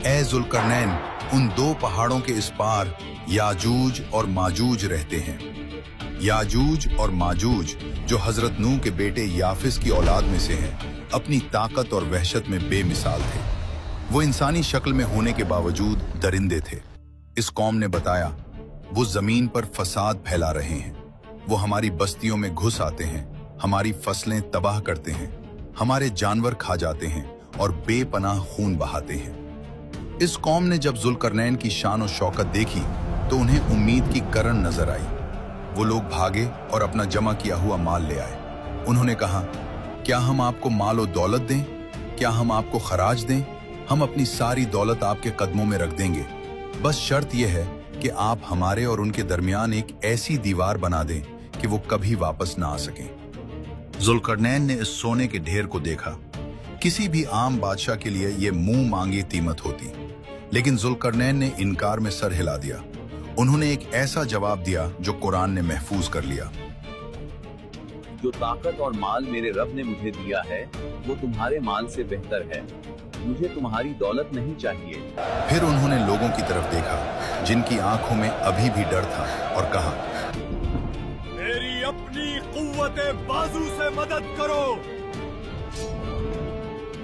ए जुल्करनैन, उन दो पहाड़ों के इस पार याजूज और माजूज रहते हैं। याजूज और माजूज जो हजरत नूह के बेटे याफिस की औलाद में से हैं, अपनी ताकत और वहशत में बेमिसाल थे। वो इंसानी शक्ल में होने के बावजूद दरिंदे थे। इस कौम ने बताया, वो जमीन पर फसाद फैला रहे हैं, वो हमारी बस्तियों में घुस आते हैं, हमारी फसलें तबाह करते हैं, हमारे जानवर खा जाते हैं और बेपनाह खून बहाते हैं। इस कौम ने जब जुल्करनैन की शान और शौकत देखी तो उन्हें उम्मीद की करन नजर आई। वो लोग भागे और अपना जमा किया हुआ माल ले आए। उन्होंने कहा, क्या हम आपको माल और दौलत दें? क्या हम आपको खराज दें? हम अपनी सारी दौलत आपके कदमों में रख देंगे, बस शर्त यह है कि आप हमारे और उनके दरमियान एक ऐसी दीवार बना दें कि वो कभी वापस ना आ सकें। जुल्करनैन ने इस सोने के ढेर को देखा। किसी भी आम बादशाह के लिए यह मुंह मांगी कीमत होती, लेकिन जुल्करनैन ने इनकार में सर हिला दिया। उन्होंने एक ऐसा जवाब दिया जो कुरान ने महफूज कर लिया। जो ताकत और माल मेरे रब ने मुझे दिया है वो तुम्हारे माल से बेहतर है। मुझे तुम्हारी दौलत नहीं चाहिए। फिर उन्होंने लोगों की तरफ देखा जिनकी आंखों में अभी भी डर था और कहा, मेरी अपनी कुव्वते बाजू से मदद करो।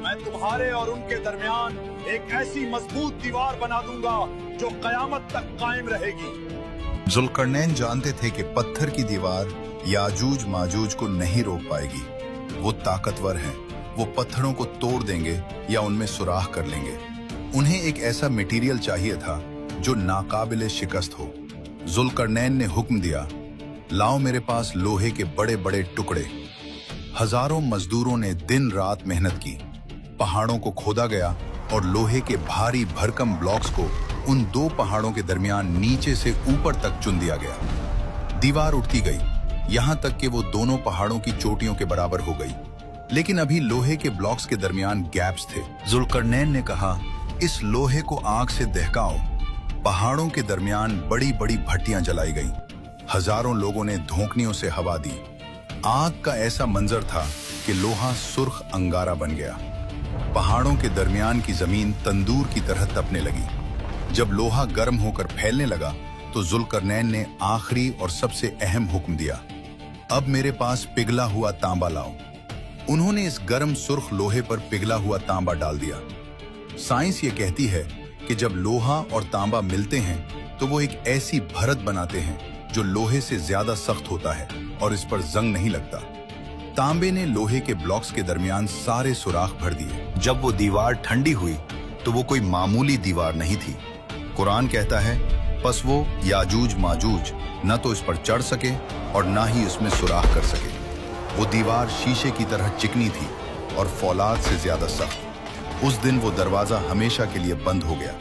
मैं तुम्हारे और उनके दरमियान एक ऐसी मजबूत दीवार बना दूंगा जो कयामत तक कायम रहेगी। जुल्करनैन जानते थे कि पत्थर की दीवार याजूज माजूज को नहीं रोक पाएगी। वो ताकतवर हैं, वो पत्थरों को तोड़ देंगे या उनमें सुराख कर लेंगे। उन्हें एक ऐसा मटेरियल चाहिए था जो नाकाबिले शिकस्त हो। जुल्करनैन ने हुक्म दिया, लाओ मेरे पास लोहे के बड़े बड़े टुकड़े। हजारों मजदूरों ने दिन रात मेहनत की। पहाड़ों को खोदा गया और लोहे के भारी भरकम ब्लॉक्स को उन दो पहाड़ों के दरमियान नीचे से ऊपर तक चुन दिया गया। दीवार उठती गई, यहां तक कि वो दोनों पहाड़ों की चोटियों के बराबर हो गई। लेकिन अभी लोहे के ब्लॉक्स के दरमियान गैप्स थे। जुल्करनैन ने कहा, इस लोहे को आग से दहकाओ। पहाड़ों के दरमियान बड़ी बड़ी भट्टियां जलाई गईं। हजारों लोगों ने धोंकनियों से हवा दी। आग का ऐसा मंजर था कि लोहा सुर्ख अंगारा बन गया। पहाड़ों के दरमियान की जमीन तंदूर की तरह तपने लगी। जब लोहा गर्म होकर फैलने लगा तो जुल्करनैन ने आखिरी और सबसे अहम हुक्म दिया, अब मेरे पास पिघला हुआ तांबा लाओ। उन्होंने इस गर्म सुर्ख लोहे पर पिघला हुआ तांबा डाल दिया। साइंस ये कहती है कि जब लोहा और तांबा मिलते हैं तो वो एक ऐसी भरत बनाते हैं जो लोहे से ज्यादा सख्त होता है और इस पर जंग नहीं लगता। तांबे ने लोहे के ब्लॉक्स के दरमियान सारे सुराख भर दिए। जब वो दीवार ठंडी हुई तो वो कोई मामूली दीवार नहीं थी। कुरान कहता है, बस वो याजूज माजूज न तो इस पर चढ़ सके और ना ही उसमें सुराख कर सके। वो दीवार शीशे की तरह चिकनी थी और फौलाद से ज्यादा सख्त। उस दिन वो दरवाजा हमेशा के लिए बंद हो गया।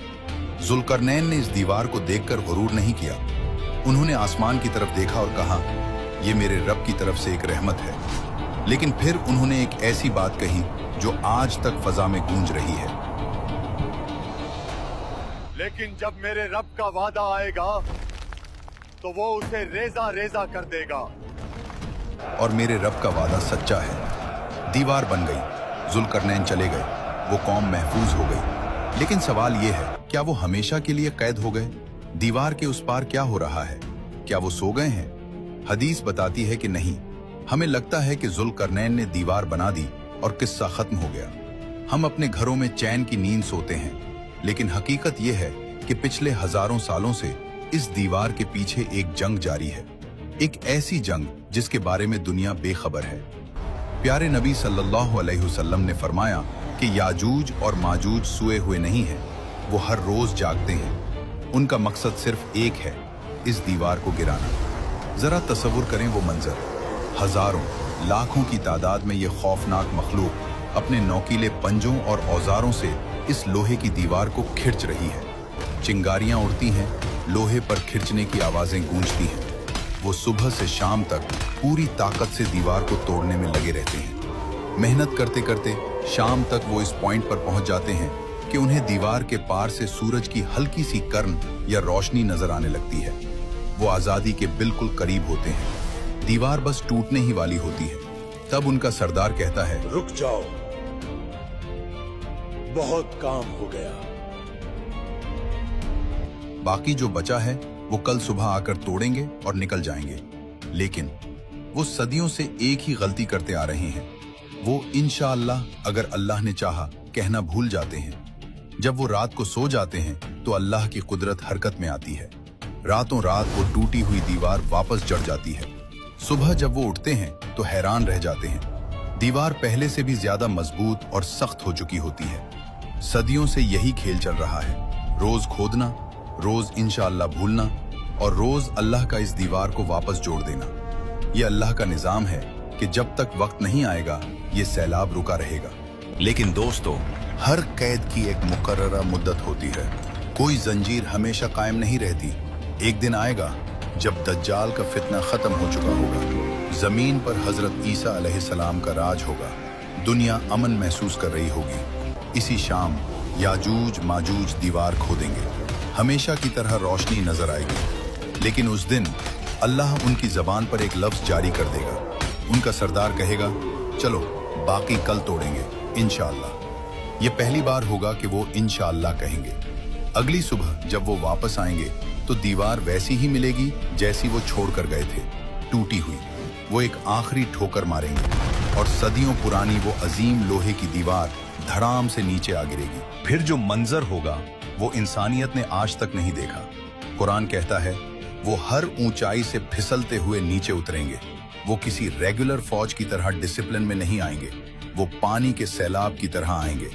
जुल्करनैन ने इस दीवार को देखकर गुरूर नहीं किया। उन्होंने आसमान की तरफ देखा और कहा, ये मेरे रब की तरफ से एक रहमत है। लेकिन फिर उन्होंने एक ऐसी बात कही जो आज तक फजा में गूंज रही है, लेकिन जब मेरे रब का वादा आएगा तो वो उसे रेजा रेजा कर देगा। और मेरे रब का वादा सच्चा है। दीवार बन गई, जुल्करनैन चले गए, वो कौम महफूज हो गई। लेकिन सवाल ये है, क्या वो हमेशा के लिए कैद हो गए? दीवार के उस पार क्या हो रहा है? क्या वो सो गए हैं? हदीस बताती है कि नहीं। हमें लगता है कि जुल्करनैन ने दीवार बना दी और किस्सा खत्म हो गया। हम अपने घरों में चैन की नींद सोते हैं, लेकिन हकीकत यह है कि पिछले हजारों सालों से इस दीवार के पीछे एक जंग जारी है। एक ऐसी जंग जिसके बारे में दुनिया बेखबर है। प्यारे नबी सल्लल्लाहु अलैहि वसल्लम ने फरमाया कि याजूज और माजूज सोए हुए नहीं हैं, वो हर रोज जागते हैं। उनका मकसद सिर्फ एक है, इस दीवार को गिराना। जरा तसव्वुर करें वो मंजर, हजारों लाखों की तादाद में ये खौफनाक मखलूक अपने नौकीले पंजों और औजारों से इस लोहे की दीवार को खिंच रही है। चिंगारियां उड़ती हैं, लोहे पर खिंचने की आवाजें गूंजती हैं। वो सुबह से शाम तक पूरी ताकत से दीवार को तोड़ने में लगे रहते हैं। मेहनत करते करते शाम तक वो इस पॉइंट पर पहुंच जाते हैं कि उन्हें दीवार के पार से सूरज की हल्की सी किरण या रोशनी नजर आने लगती है। वो आजादी के बिल्कुल करीब होते हैं। दीवार बस टूटने ही वाली होती है। तब उनका सरदार कहता है, रुक जाओ, बहुत काम हो गया, बाकी जो बचा है वो कल सुबह आकर तोड़ेंगे और निकल जाएंगे। लेकिन वो सदियों से एक ही गलती करते आ रहे हैं। वो इंशाअल्लाह अगर अल्लाह ने चाहा कहना भूल जाते हैं। जब वो रात को सो जाते हैं तो अल्लाह की कुदरत हरकत में आती है। रातों रात वो टूटी हुई दीवार वापस जड़ जाती है। सुबह जब वो उठते हैं तो हैरान रह जाते हैं। दीवार पहले से भी ज्यादा मजबूत और सख्त हो चुकी होती है। सदियों से यही खेल चल रहा है, रोज खोदना, रोज इंशाअल्लाह भूलना और रोज अल्लाह का इस दीवार को वापस जोड़ देना। ये अल्लाह का निजाम है कि जब तक वक्त नहीं आएगा ये सैलाब रुका रहेगा। लेकिन दोस्तों, हर कैद की एक मुकर्ररा मुद्दत होती है। कोई जंजीर हमेशा कायम नहीं रहती। एक दिन आएगा जब दज्जाल का फितना खत्म हो चुका होगा। जमीन पर हजरत ईसा अलैहिस्सलाम का राज होगा। दुनिया अमन महसूस कर रही होगी। इसी शाम याजूज माजूज दीवार खोदेंगे। हमेशा की तरह रोशनी नजर आएगी। लेकिन उस दिन अल्लाह उनकी जबान पर एक लफ्ज जारी कर देगा। उनका सरदार कहेगा, चलो बाकी कल तोड़ेंगे इंशाअल्लाह। ये पहली बार होगा कि वो इंशाअल्लाह कहेंगे। अगली सुबह जब वो वापस आएंगे तो दीवार वैसी ही मिलेगी जैसी वो छोड़कर गए थे, टूटी हुई। वो एक आखिरी ठोकर मारेंगे और सदियों पुरानी वो अजीम लोहे की दीवार धड़ाम से नीचे आ गिरेगी। फिर जो मंजर होगा वो इंसानियत ने आज तक नहीं देखा। कुरान कहता है वो हर ऊंचाई से फिसलते हुए नीचे उतरेंगे। वो किसी रेगुलर फौज की तरह डिसिप्लिन में नहीं आएंगे। वो पानी के सैलाब की तरह आएंगे।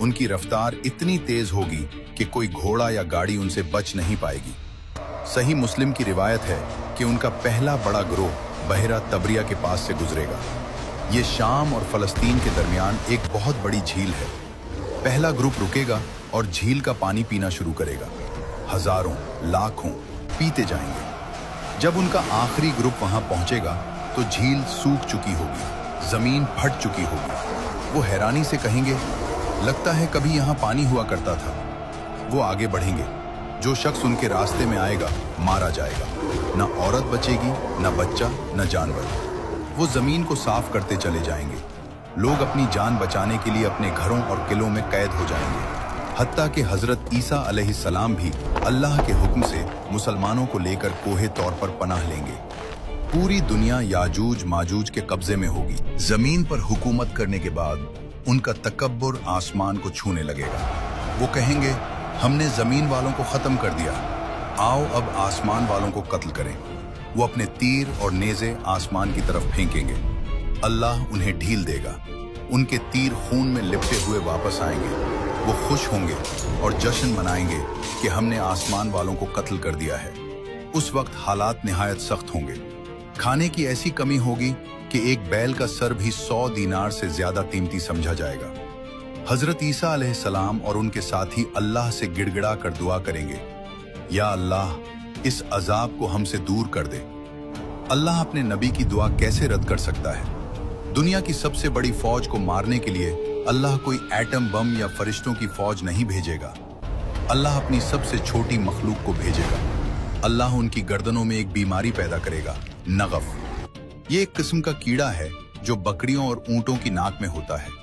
उनकी रफ्तार इतनी तेज होगी कि कोई घोड़ा या गाड़ी उनसे बच नहीं पाएगी। सही मुस्लिम की रिवायत है कि उनका पहला बड़ा गिरोह बहरा तबरिया के पास से गुजरेगा। ये शाम और फलस्तीन के दरमियान एक बहुत बड़ी झील है। पहला ग्रुप रुकेगा और झील का पानी पीना शुरू करेगा। हजारों लाखों पीते जाएंगे। जब उनका आखिरी ग्रुप वहां पहुंचेगा तो झील सूख चुकी होगी, जमीन फट चुकी होगी। वो हैरानी से कहेंगे, लगता है कभी यहाँ पानी हुआ करता था। वो आगे बढ़ेंगे। जो शख्स उनके रास्ते में आएगा मारा जाएगा। न औरत बचेगी, न बच्चा, न जानवर। वो जमीन को साफ करते चले जाएंगे। लोग अपनी जान बचाने के लिए अपने घरों और किलों में कैद हो जाएंगे। हत्ता कि हजरत ईसा अलैहिस्सलाम भी अल्लाह के हुक्म से मुसलमानों को लेकर कोहे तौर पर पनाह लेंगे। पूरी दुनिया याजूज माजूज के कब्जे में होगी। जमीन पर हुकूमत करने के बाद उनका तकब्बुर आसमान को छूने लगेगा। वो कहेंगे, हमने जमीन वालों को खत्म कर दिया, आओ अब आसमान वालों को कत्ल करें। वो अपने तीर और नेज़े आसमान की तरफ फेंकेंगे। अल्लाह उन्हें ढील देगा। उनके तीर खून में लिपटे हुए वापस आएंगे। वो खुश होंगे और जश्न मनाएंगे कि हमने आसमान वालों को कत्ल कर दिया है। उस वक्त हालात निहायत सख्त होंगे। खाने की ऐसी कमी होगी कि एक बैल का सर भी 100 दीनार से ज्यादा कीमती समझा जाएगा। हजरत ईसा अलैहिस्सलाम और उनके साथी अल्लाह से गिड़गिड़ा कर दुआ करेंगे, या अल्लाह इस अजाब को हमसे दूर कर दे। अल्लाह अपने नबी की दुआ कैसे रद्द कर सकता है? दुनिया की सबसे बड़ी फौज को मारने के लिए अल्लाह कोई एटम बम या फरिश्तों की फौज नहीं भेजेगा। अल्लाह अपनी सबसे छोटी मखलूक को भेजेगा। अल्लाह उनकी गर्दनों में एक बीमारी पैदा करेगा, नगफ। ये एक किस्म का कीड़ा है जो बकरियों और ऊंटों की नाक में होता है।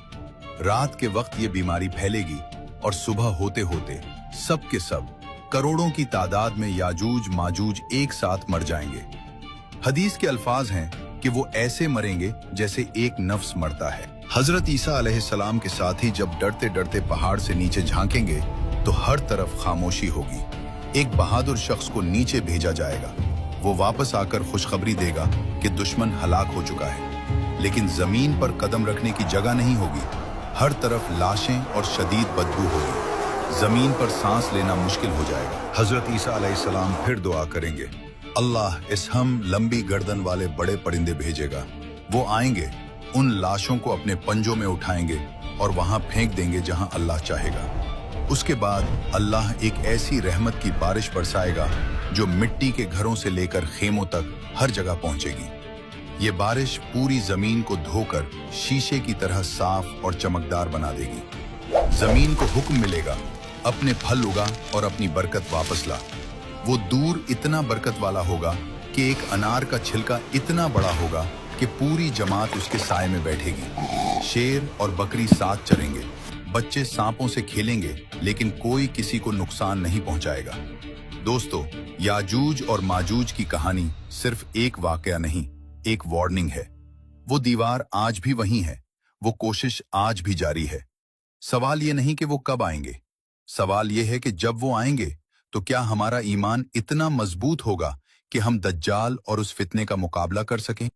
रात के वक्त ये बीमारी फैलेगी और सुबह होते होते सब के सब करोड़ों की तादाद में याजूज माजूज एक साथ मर जाएंगे। हदीस के अल्फाज हैं कि वो ऐसे मरेंगे जैसे एक नफ्स मरता है। हजरत ईसा अलैहिस्सलाम के साथी जब डरते डरते पहाड़ से नीचे झांकेंगे तो हर तरफ खामोशी होगी। एक बहादुर शख्स को नीचे भेजा जाएगा। वो वापस आकर खुशखबरी देगा कि दुश्मन हलाक हो चुका है। लेकिन जमीन पर कदम रखने की जगह नहीं होगी। हर तरफ लाशें और शदीद बदबू होगी। जमीन पर सांस लेना मुश्किल हो जाएगा। हजरत ईसा अलैहिस्सलाम फिर दुआ करेंगे, अल्लाह इस हम लंबी गर्दन वाले बड़े परिंदे भेजेगा। वो आएंगे, उन लाशों को अपने पंजों में उठाएंगे और वहां फेंक देंगे जहां अल्लाह चाहेगा। उसके बाद अल्लाह एक ऐसी रहमत की बारिश बरसाएगा जो मिट्टी के घरों से लेकर खेमों तक हर जगह पहुंचेगी। ये बारिश पूरी जमीन को धोकर शीशे की तरह साफ और चमकदार बना देगी। जमीन को हुक्म मिलेगा, अपने फल उगा और अपनी बरकत वापस ला। वो दूर इतना बरकत वाला होगा कि एक अनार का छिलका इतना बड़ा होगा कि पूरी जमात उसके साए में बैठेगी। शेर और बकरी साथ चलेंगे। बच्चे सांपों से खेलेंगे लेकिन कोई किसी को नुकसान नहीं पहुंचाएगा। दोस्तों, याजूज और माजूज की कहानी सिर्फ एक वाकया नहीं, एक वार्निंग है। वो दीवार आज भी वही है, वो कोशिश आज भी जारी है। सवाल ये नहीं कि वो कब आएंगे, सवाल ये है कि जब वो आएंगे तो क्या हमारा ईमान इतना मजबूत होगा कि हम दज्जाल और उस फितने का मुकाबला कर सकें।